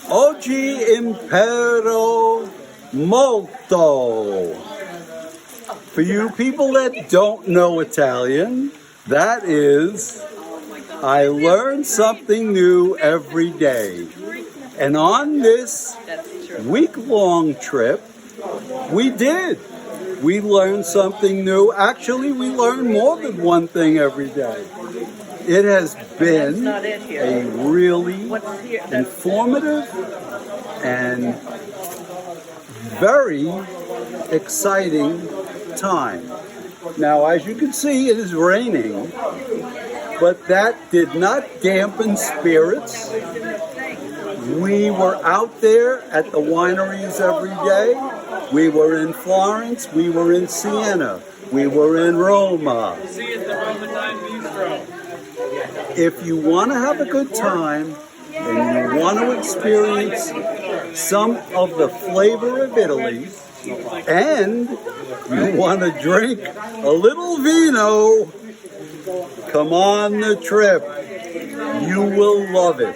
Oggi impero molto. For you people that don't know Italian, that is, I learn something new every day. And on this week-long trip, we did. We learned something new. Actually, we learned more than one thing every day. It has been a really informative and very exciting time. Now, as you can see, it is raining, but that did not dampen spirits. We were out there at the wineries every day. We were in Florence, we were in Siena, we were in Roma. If you want to have a good time and you want to experience some of the flavor of Italy, and you want to drink a little vino, come on the trip. You will love it.